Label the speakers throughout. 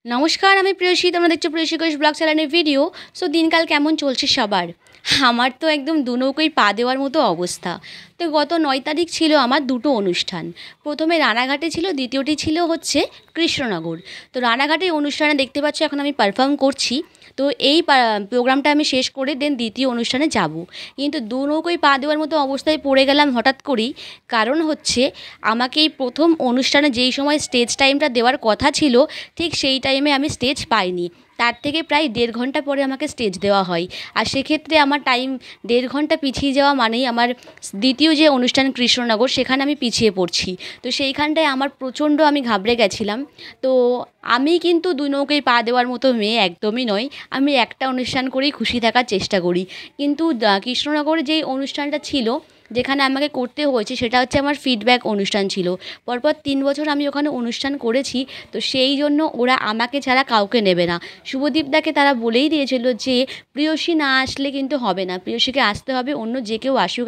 Speaker 1: নমস্কার, আমি প্রিয়সী। তোমরা দেখছো প্রিয়সী ঘোষ ব্লগ চ্যানেলের ভিডিও। সো দিনকাল কেমন চলছে সবার? আমার তো একদম দু নৌকোয় পা দেওয়ার মতো অবস্থা। তো গত ৯ তারিখ ছিল আমার দুটো অনুষ্ঠান। প্রথমে রানাঘাটে ছিল, দ্বিতীয়টি ছিল হচ্ছে কৃষ্ণনগর। তো রানাঘাটের অনুষ্ঠানে দেখতে পাচ্ছ এখন আমি পারফর্ম করছি। তো এই প্রোগ্রামটা আমি শেষ করে দেন দ্বিতীয় অনুষ্ঠানে যাব। কিন্তু দু নৌকোয় পা দেওয়ার মতো অবস্থায় পড়ে গেলাম হঠাৎ করেই। কারণ হচ্ছে আমাকে এই প্রথম অনুষ্ঠানে যেই সময় স্টেজ টাইমটা দেওয়ার কথা ছিল, ঠিক সেই টাইমে আমি স্টেজ পাইনি। তার থেকে প্রায় ১.৫ ঘন্টা পরে আমাকে স্টেজ দেওয়া হয়। আর সেক্ষেত্রে আমার টাইম ১.৫ ঘন্টা পিছিয়ে যাওয়া মানেই আমার দ্বিতীয় যে অনুষ্ঠান কৃষ্ণনগর, সেখানে আমি পিছিয়ে পড়ছি। তো সেইখানটায় আমার প্রচণ্ড আমি ঘাবড়ে গেছিলাম। তো আমি কিন্তু দুই নৌকায় পা দেওয়ার মতো মেয়ে একদমই নয়। আমি একটা অনুষ্ঠান করেই খুশি থাকার চেষ্টা করি। কিন্তু কৃষ্ণনগরে যেই অনুষ্ঠানটা ছিল, যেখানে আমাকে করতে হয়েছে, সেটা হচ্ছে আমার ফিডব্যাক অনুষ্ঠান ছিল। পরপর ৩ বছর আমি ওখানে অনুষ্ঠান করেছি। তো সেই জন্য ওরা আমাকে ছাড়া কাউকে নেবে না। শুভদীপদাকে তারা বলেই দিয়েছিল যে প্রিয়সী না আসলে কিন্তু হবে না, প্রিয়সীকে আসতে হবে, অন্য যে কেউ আসুক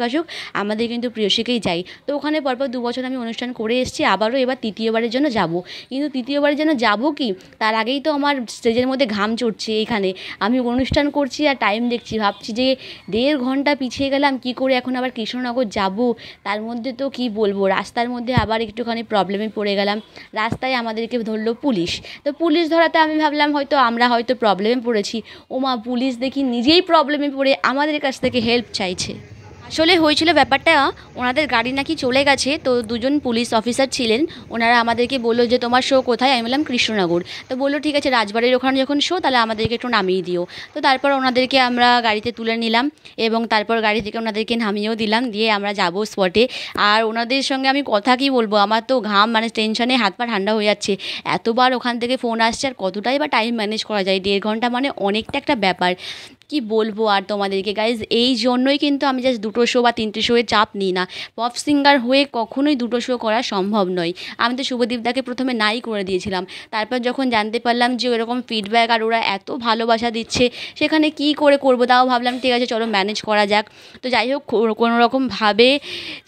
Speaker 1: আমাদের কিন্তু প্রিয়সীকেই চাই। তো ওখানে পরপর ২ বছর আমি অনুষ্ঠান করে এসেছি। আবারও এবার তৃতীয়বারের জন্য যাব। কিন্তু তৃতীয়বারের জন্য যাব কি, তার আগেই তো আমার স্টেজের মধ্যে ঘাম চড়ছে। এইখানে আমি অনুষ্ঠান করছি আর টাইম দেখছি, ভাবছি যে ১.৫ ঘন্টা পিছিয়ে গেলাম, কি করে এখন আবার কৃষ্ণনগর যাব। তার মধ্যে তো কি বলবো, রাস্তার মধ্যে আবার একটুখানি প্রবলেমে পড়ে গেলাম। রাস্তায় আমাদেরকে ধরলো পুলিশ। তো পুলিশ ধরাতে আমি ভাবলাম আমরা হয়তো প্রবলেমে পড়েছি। ওমা, পুলিশ দেখি নিজেই প্রবলেমে পড়ে আমাদের কাছ থেকে হেল্প চাইছে। আসলে হয়েছিল ব্যাপারটা, ওনাদের গাড়ি নাকি চলে গেছে। তো দুজন পুলিশ অফিসার ছিলেন, ওনারা আমাদেরকে বললো যে তোমার শো কোথায়? আমি বললাম কৃষ্ণনগর। তো বললো ঠিক আছে, রাজবাড়ির ওখানে যখন শো, তাহলে আমাদেরকে একটু নামিয়ে দিও। তো তারপর ওনাদেরকে আমরা গাড়িতে তুলে নিলাম এবং তারপর গাড়ি থেকে ওনাদেরকে নামিয়েও দিলাম, দিয়ে আমরা যাব স্পটে। আর ওনাদের সঙ্গে আমি কথা কি বলবো, আমার তো ঘাম মানে টেনশনে হাত পা ঠান্ডা হয়ে যাচ্ছে। এতবার ওখান থেকে ফোন আসছে, আর কতটাই বা টাইম ম্যানেজ করা যায়। ১.৫ ঘন্টা মানে অনেকটা একটা ব্যাপার। কি বলবো আর তোমাদেরকে গাইজ, এই জন্যই কিন্তু আমি জাস্ট ২টো শো বা ৩টে শোয়ে চাপ নিই না। পপ সিঙ্গার হয়ে কখনোই ২টো শো করা সম্ভব নয়। আমি তো শুভদীপদাকে প্রথমে নাই করে দিয়েছিলাম। তারপর যখন জানতে পারলাম যে ওরকম ফিডব্যাক আর ওরা এত ভালোবাসা দিচ্ছে, সেখানে কি করে করবো, তাও ভাবলাম ঠিক আছে চলো ম্যানেজ করা যাক। তো যাই হোক, কোনো রকমভাবে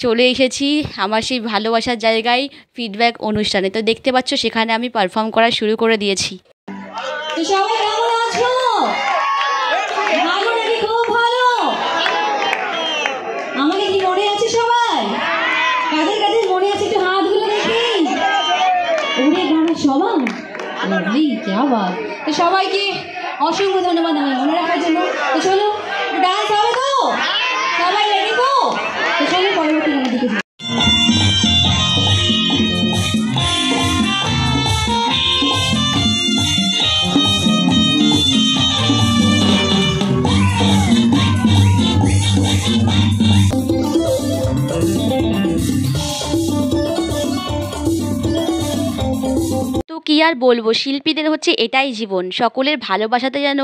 Speaker 1: চলে এসেছি আমার সেই ভালোবাসার জায়গায়, ফিডব্যাক অনুষ্ঠানে। তো দেখতে পাচ্ছ সেখানে আমি পারফর্ম করা শুরু করে দিয়েছি।
Speaker 2: তো সবাই কেমন আছো? ভালো নাকি খুব ভালো? আমাকে কি মনে আছে সবাই? কাদের কাদের মনে আছে একটু হাতগুলো দেখি। ওরে বাবা, সবাই লাভলি, কি আওয়াজ! তো সবাইকে অসংখ্য ধন্যবাদ আমি মনে রাখার জন্য। তো চলো ডান্স হবে তো? সবাই রেডি তো? তো চলো পরবর্তী গানের দিকে যাই।
Speaker 1: তো কী আর বলবো, শিল্পীদের হচ্ছে এটাই জীবন। সকলের ভালোবাসাতে যেন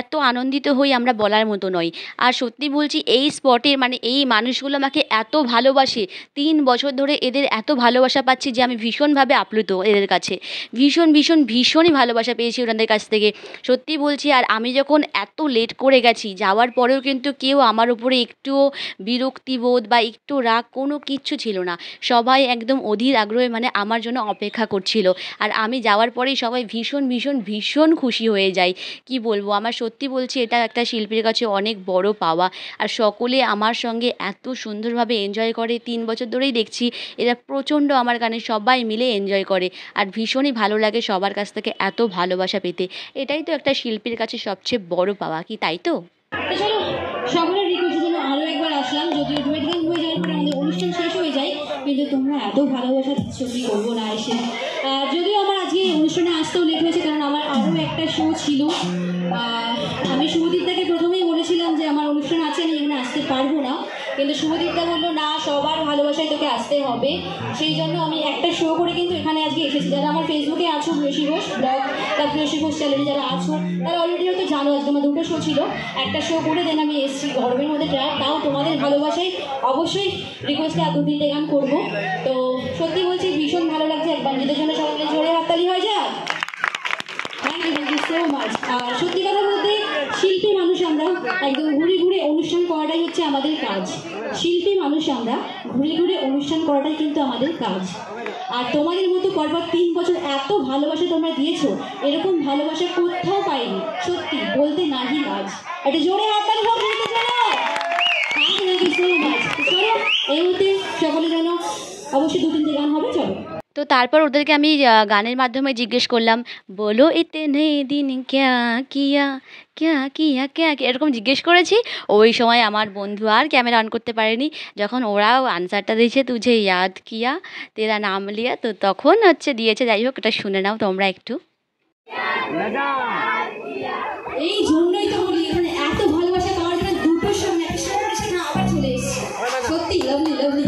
Speaker 1: এত আনন্দিত হই আমরা, বলার মতো নয়। আর সত্যি বলছি, এই স্পটের মানে এই মানুষগুলো আমাকে এত ভালোবাসে। ৩ বছর ধরে এদের এত ভালোবাসা পাচ্ছি যে আমি ভীষণভাবে আপ্লুত এদের কাছে। ভীষণই ভালোবাসা পেয়েছি ওনাদের কাছ থেকে, সত্যি বলছি। আর আমি যখন এত লেট করে গেছি, যাওয়ার পরেও কিন্তু কেউ আমার উপরে একটুও বিরক্তিবোধ বা একটু রাগ কোনো কিচ্ছু ছিল না। সবাই একদম অধীর আগ্রহে মানে আমার জন্য অপেক্ষা করছিল। আর আমি যাওয়ার পরেই সবাই ভীষণ খুশি হয়ে যায়। কি বলবো, আমার সত্যি বলছি, এটা একটা শিল্পীর কাছে অনেক বড় পাওয়া। আর সকলে আমার সঙ্গে এত সুন্দরভাবে এনজয় করে। ৩ বছর ধরেই দেখছি এরা প্রচণ্ড আমার গানে সবাই মিলে এনজয় করে। আর ভীষণই ভালো লাগে সবার কাছ থেকে এত ভালোবাসা পেতে। এটাই তো একটা শিল্পীর কাছে সবচেয়ে বড় পাওয়া, কি তাই তো?
Speaker 2: চলো সকলের রিকোয়েস্টের জন্য আরো একবার আসলাম। যদিও ডুয়েট গান হয়ে যাওয়ার পরে আমাদের অনুষ্ঠান শেষ হয়ে যায়, কিন্তু তোমরা এত ভালোবাসা দিচ্ছ, কি করবো না এসে। যদিও আমার আজকে এই অনুষ্ঠানে আসতেও লেট হয়েছে, কারণ আমার আরও একটা শো ছিল। আমি শুভদীপদাকে প্রথমেই বলেছিলাম যে আমার অনুষ্ঠান আছে, আমি এখানে আসতে পারবো না। কিন্তু শুভদীপদা বললো না, সবার ভালোবাসায় তোকে আসতে হবে। সেই জন্য আমি একটা শো করে কিন্তু এখানে আজকে এসেছি। যারা আমার ফেসবুকে আছো, প্রিয়সী ঘোষ ব্লগ বা প্রিয়সী ঘোষ চ্যানেলে যারা আছো, তারা অলরেডি হয়তো জানো আজকে আমার 2টো শো ছিল। একটা শো করে দেন আমি এসেছি গরমের মধ্যে ট্রাক, তাও তোমাদের ভালোবাসায় অবশ্যই রিকোয়েস্টে 2-3টে গান করবো। তো সত্যি বলছি ভীষণ ভালো লাগছে। একবার নিজেদের জন্য সবাই মিলে জোরে হাততালি হয়ে যাক। Thank you so much. আর সত্যি কথা বলতে, শিল্পী মানুষ আমরা, একদম ঘুরে অনুষ্ঠান করাটাই হচ্ছে আমাদের কাজ। শিল্পী মানুষ আমরা, ঘুরে অনুষ্ঠান করাটাই কিন্তু আমাদের কাজ। আর তোমাদের মতো পরপর 3 বছর এত ভালোবাসা তোমরা দিয়েছো, এরকম ভালোবাসা কোথাও পাইনি, সত্যি বলতে নাহি লাজ। একটা জোরে হাততালি হোক দিতে চলো। Thank you so much. চলো এই মুহূর্তে সকলের জন্য অবশ্যই 2-3টে গান হবে, চলো।
Speaker 1: তো তারপর ওদেরকে আমি গানের মাধ্যমে জিজ্ঞেস করলাম, বলো ইতনে দিন ক্যা কিয়া ক্যা কিয়া ক্যা কিয়া, এরকম জিজ্ঞেস করেছি। ওই সময় আমার বন্ধু আর ক্যামেরা অন করতে পারেনি, যখন ওরাও আনসারটা দিয়েছে তুঝে ইয়াদ কিয়া তেরা নাম লিয়া, তো তখন হচ্ছে দিয়েছে। যাই হোক, এটা শুনে নাও তোমরা একটু।
Speaker 2: এই জন্যই তো বলি এখানে এত ভালোবাসা পাওয়ার জন্য দুটোর সামনে একটা সামনে সামনে আবার চলে এসেছে। সত্যি লাভলি লাভলি।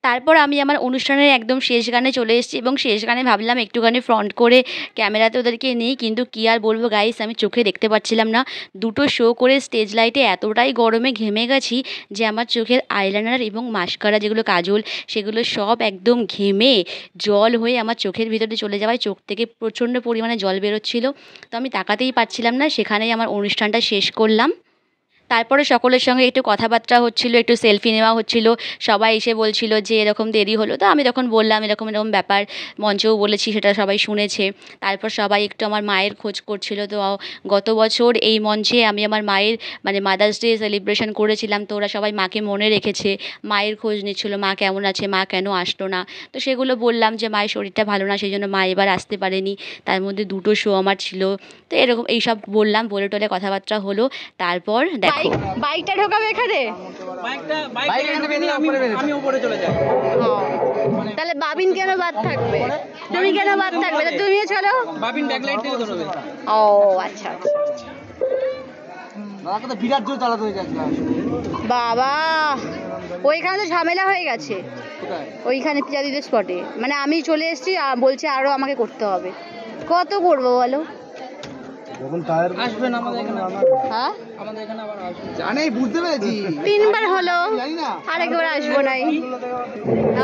Speaker 1: তারপর আমি আমার অনুষ্ঠানের একদম শেষ গানে চলে এসেছি, এবং শেষ গানে ভাবলাম একটুখানি ফ্রন্ট করে ক্যামেরাতে ওদেরকে নিই, কিন্তু কী আর বলবো গাইস, আমি চোখে দেখতে পাচ্ছিলাম না। দুটো শো করে স্টেজ লাইটে এতটাই গরমে ঘেমে গেছি যে আমার চোখের আইলাইনার এবং মাস্কারা যেগুলো কাজল, সেগুলো সব একদম ঘেমে জল হয়ে আমার চোখের ভিতরে চলে যাওয়ায় চোখ থেকে প্রচণ্ড পরিমাণে জল বেরোচ্ছিল। তো আমি তাকাতেই পারছিলাম না, সেখানেই আমার অনুষ্ঠানটা শেষ করলাম। তারপরে সকলের সঙ্গে একটু কথাবার্তা হচ্ছিল, একটু সেলফি নেওয়া হচ্ছিল। সবাই এসে বলছিল যে এরকম দেরি হলো, তো আমি তখন বললাম এরকম এরকম ব্যাপার, মঞ্চেও বলেছি, সেটা সবাই শুনেছে। তারপর সবাই একটু আমার মায়ের খোঁজ করছিল। তো গত বছর এই মঞ্চে আমি আমার মায়ের মানে মাদার্স ডে সেলিব্রেশন করেছিলাম, তো ওরা সবাই মাকে মনে রেখেছে, মায়ের খোঁজ নিচ্ছিল, মা কেমন আছে, মা কেন আসলো না। তো সেগুলো বললাম যে মায়ের শরীরটা ভালো না, সেই জন্য মা এবার আসতে পারেনি, তার মধ্যে দুটো শো আমার ছিল। তো এরকম এইসব বললাম, বলে টলে কথাবার্তা হলো। তারপর দেখো বাইকটা ঢোকাবে এখানে,
Speaker 3: আমি উপরে চলে যাই।
Speaker 1: তাহলে বাবিন কেন বাদ থাকবে, তুমি কেন বাদ থাকবে, তুমিও চলো।
Speaker 3: বাবিন ব্যাকলাইট থেকে ধরবে।
Speaker 1: ও আচ্ছা,
Speaker 3: দাদাকে তো বিরাট জোর চালাতে হয়ে যাচ্ছে।
Speaker 1: বাবা ওইখানে তো ঝামেলা হয়ে গেছে,
Speaker 3: কোথায়?
Speaker 1: ওইখানে পিজাদিদের স্পটে, মানে আমি চলে এসেছি, বলছে আরো আমাকে করতে হবে। কত করবো বলো?
Speaker 3: যখন টায়ার আসবেন আমাদের এখানে,
Speaker 1: হ্যাঁ
Speaker 3: আমাদের এখানে আবার আসবেন, জানি বুঝতে পেরেছি।
Speaker 1: 3বার হলো,
Speaker 3: জানি না
Speaker 1: আরেকবার আসবো নাই।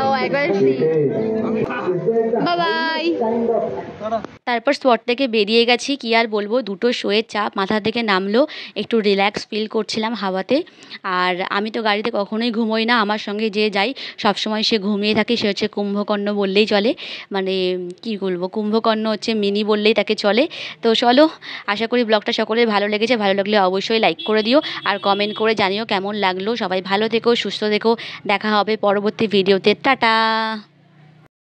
Speaker 1: ও একবার ফ্রি, বাই। তারপর স্পট থেকে বেরিয়ে গেছি, কি আর বলবো, দুটো শোয়ের চাপ মাথা থেকে নামলো, একটু রিল্যাক্স ফিল করছিলাম হাওয়াতে। আর আমি তো গাড়িতে কখনোই ঘুমোই না, আমার সঙ্গে যে যাই সবসময় সে ঘুমিয়ে থাকে, সে হচ্ছে কুম্ভকর্ণ বললেই চলে, মানে কি বলবো, কুম্ভকর্ণ হচ্ছে মিনি বললেই তাকে চলে। তো চলো, আশা করি ব্লগটা সকলের ভালো লেগেছে, ভালো লাগলে অবশ্যই লাইক করে দিও আর কমেন্ট করে জানিও কেমন লাগলো। সবাই ভালো থেকো, সুস্থ থেকো, দেখা হবে পরবর্তী ভিডিওতে, টাটা।